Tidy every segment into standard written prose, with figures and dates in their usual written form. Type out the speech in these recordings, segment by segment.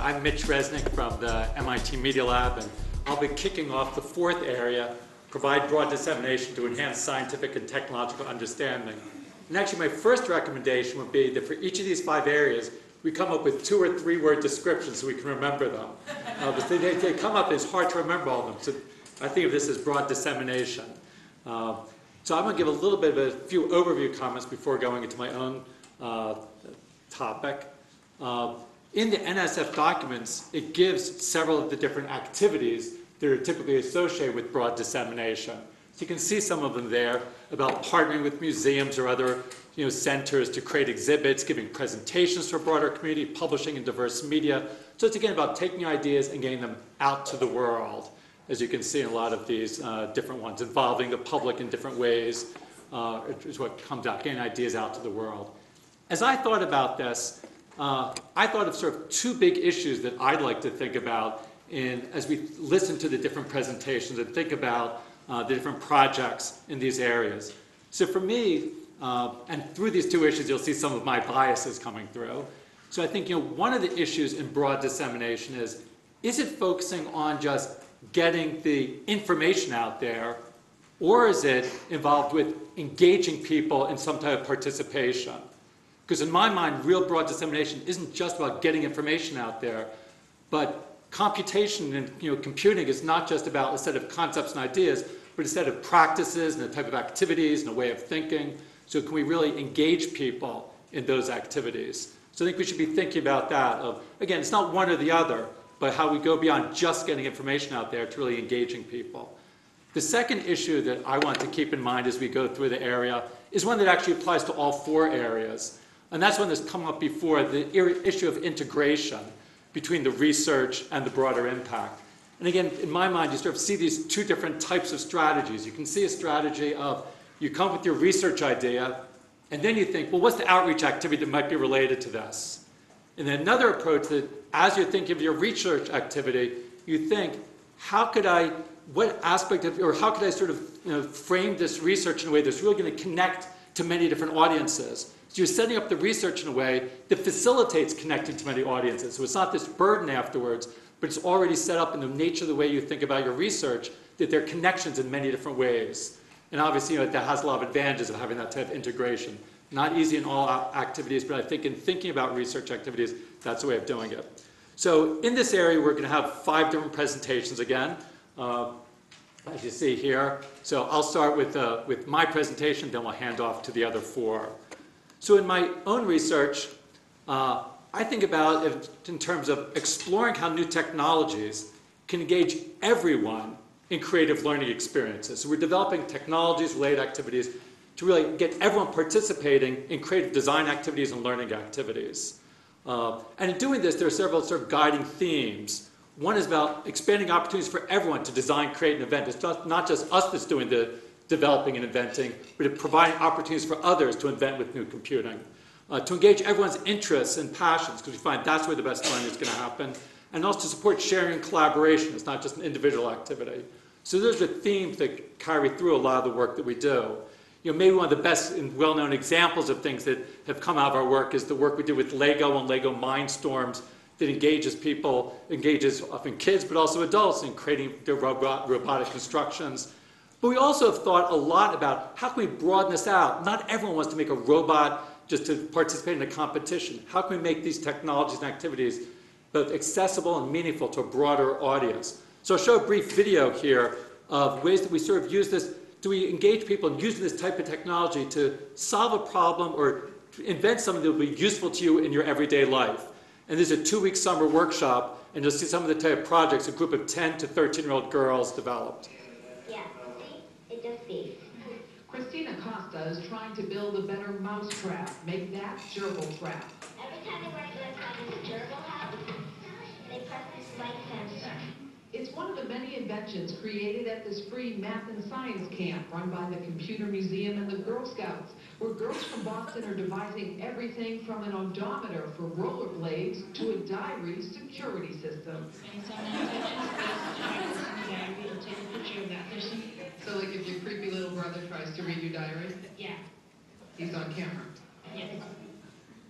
I'm Mitch Resnick from the MIT Media Lab, and I'll be kicking off the fourth area, provide broad dissemination to enhance scientific and technological understanding. And actually my first recommendation would be that for each of these 5 areas, we come up with 2 or 3 word descriptions so we can remember them. But they come up, it's hard to remember all of them. So I think of this as broad dissemination. So I'm going to give a little bit of a few overview comments before going into my own topic. In the NSF documents, it gives several of the different activities that are typically associated with broad dissemination. So you can see some of them there about partnering with museums or other centers to create exhibits, giving presentations to a broader community, publishing in diverse media. So it's again about taking ideas and getting them out to the world, as you can see in a lot of these different ones, involving the public in different ways is what comes out, getting ideas out to the world. As I thought about this, I thought of sort of 2 big issues that I'd like to think about as we listen to the different presentations and think about the different projects in these areas. So for me, and through these 2 issues, you'll see some of my biases coming through. So I think one of the issues in broad dissemination is it focusing on just getting the information out there, or is it involved with engaging people in some type of participation? Because in my mind, real broad dissemination isn't just about getting information out there, but computation and computing is not just about a set of concepts and ideas, but a set of practices and a type of activities and a way of thinking. So can we really engage people in those activities? So I think we should be thinking about that again, it's not one or the other, but how we go beyond just getting information out there to really engaging people. The second issue that I want to keep in mind as we go through the area is one that actually applies to all 4 areas. And that's one that's come up before, the issue of integration between the research and the broader impact. And again, in my mind, you sort of see these 2 different types of strategies. You can see a strategy of you come up with your research idea, and then you think, well, what's the outreach activity that might be related to this? And then another approach that, as you're thinking of your research activity, you think, what aspect of, or how could I sort of frame this research in a way that's really going to connect to many different audiences? So you're setting up the research in a way that facilitates connecting to many audiences. So it's not this burden afterwards, but it's already set up in the nature of the way you think about your research, that there are connections in many different ways. And obviously, that has a lot of advantages of having that type of integration. Not easy in all activities, but I think in thinking about research activities, that's a way of doing it. So in this area, we're going to have 5 different presentations again, as you see here. So I'll start with my presentation, then we'll hand off to the other 4. So in my own research, I think about it in terms of exploring how new technologies can engage everyone in creative learning experiences. So we're developing technologies-related activities to really get everyone participating in creative design activities and learning activities. And in doing this, there are several sort of guiding themes. One is about expanding opportunities for everyone to design, create, and invent. It's not just us that's doing the developing and inventing, but providing opportunities for others to invent with new computing. To engage everyone's interests and passions, because we find that's where the best learning is going to happen. And also to support sharing and collaboration. It's not just an individual activity. So those are themes that carry through a lot of the work that we do. Maybe one of the best and well-known examples of things that have come out of our work is the work we did with Lego and Lego Mindstorms that engages often kids, but also adults in creating their robotic constructions. But we also have thought a lot about how can we broaden this out? Not everyone wants to make a robot just to participate in a competition. How can we make these technologies and activities both accessible and meaningful to a broader audience? So I'll show a brief video here of ways that we sort of use this. Do we engage people in using this type of technology to solve a problem or invent something that will be useful to you in your everyday life? And this is a 2-week summer workshop, and you'll see some of the type of projects a group of 10 to 13-year-old girls developed. Yeah, see? It does beef. Christina Costa is trying to build a better mouse trap. Make that gerbil trap. Every time they want to go inside this gerbil house, they press this light sensor. It's one of the many inventions created at this free math and science camp run by the Computer Museum and the Girl Scouts, where girls from Boston are devising everything from an odometer for rollerblades to a diary security system. And so now we'll take a picture of that. So like if your creepy little brother tries to read your diary? Yeah. He's on camera. Yes.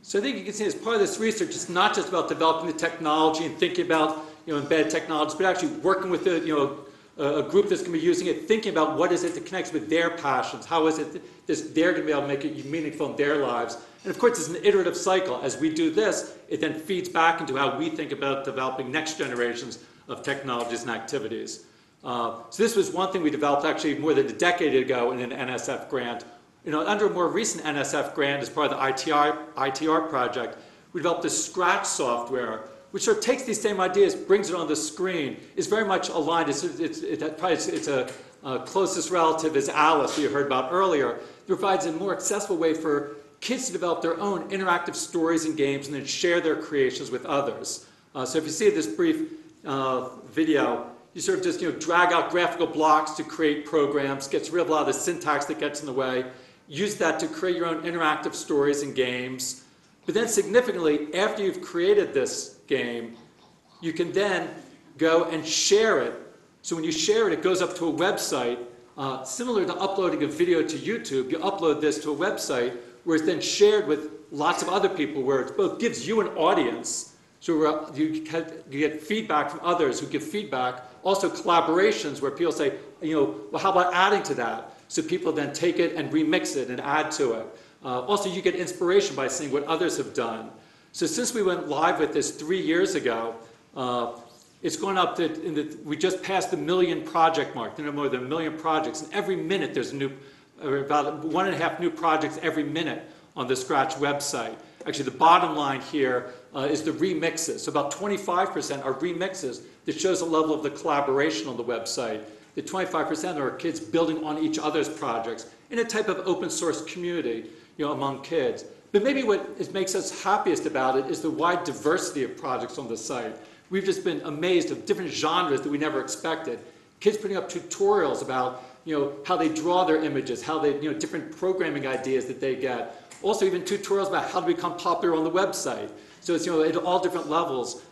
So I think you can see as part of this research, it's not just about developing the technology and thinking about embedded technologies, but actually working with a group that's going to be using it, thinking about what is it that connects with their passions, how is it that they're going to be able to make it meaningful in their lives. And of course, it's an iterative cycle. As we do this, it then feeds back into how we think about developing next generations of technologies and activities. So this was one thing we developed actually more than a decade ago in an NSF grant. Under a more recent NSF grant as part of the ITR project, we developed this Scratch software, which sort of takes these same ideas, brings it on the screen, is very much aligned. It's a closest relative is Alice, who you heard about earlier. It provides a more accessible way for kids to develop their own interactive stories and games and then share their creations with others. So if you see this brief video, you sort of just drag out graphical blocks to create programs, gets rid of a lot of the syntax that gets in the way, use that to create your own interactive stories and games. But then significantly, after you've created this game, you can then go and share it. So when you share it, it goes up to a website, similar to uploading a video to YouTube. You upload this to a website where it's then shared with lots of other people, where it both gives you an audience, so you get feedback from others who give feedback, also collaborations where people say, well, how about adding to that? So people then take it and remix it and add to it. Also, you get inspiration by seeing what others have done. So since we went live with this 3 years ago, it's gone up to, we just passed the 1 million project mark. There are more than 1 million projects, and every minute there's about 1.5 new projects every minute on the Scratch website. Actually, the bottom line here is the remixes. So about 25% are remixes that shows the level of the collaboration on the website. The 25% are kids building on each other's projects in a type of open source community, among kids. But maybe what makes us happiest about it is the wide diversity of projects on the site. We've just been amazed of different genres that we never expected. Kids putting up tutorials about how they draw their images, how they different programming ideas that they get. Also even tutorials about how to become popular on the website. So it's at all different levels,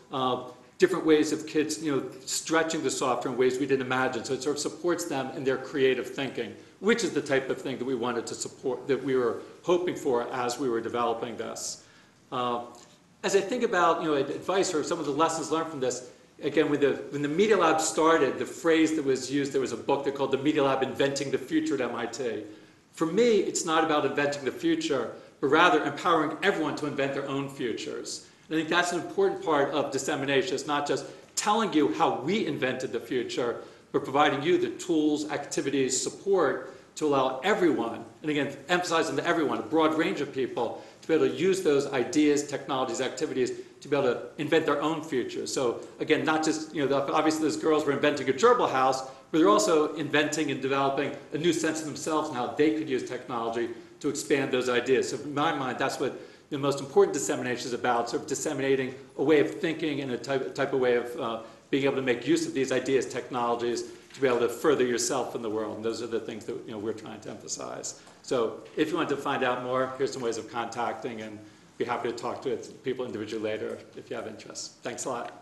different ways of kids stretching the software in ways we didn't imagine. So it sort of supports them in their creative thinking, which is the type of thing that we wanted to support, that we were hoping for as we were developing this. As I think about advice or some of the lessons learned from this, again, when the Media Lab started, the phrase that was used, there was a book that called the Media Lab Inventing the Future at MIT. For me, it's not about inventing the future, but rather empowering everyone to invent their own futures. And I think that's an important part of dissemination. It's not just telling you how we invented the future, but providing you the tools, activities, support to allow everyone, and again, emphasizing to everyone, a broad range of people, to be able to use those ideas, technologies, activities to be able to invent their own future. So again, not just, obviously those girls were inventing a gerbil house, but they're also inventing and developing a new sense of themselves and how they could use technology to expand those ideas. So in my mind, that's what the most important dissemination is about, sort of disseminating a way of thinking and a type of way of being able to make use of these ideas, technologies, to be able to further yourself in the world. And those are the things that we're trying to emphasize. So if you want to find out more, here's some ways of contacting, and be happy to talk to people individually later if you have interest. Thanks a lot.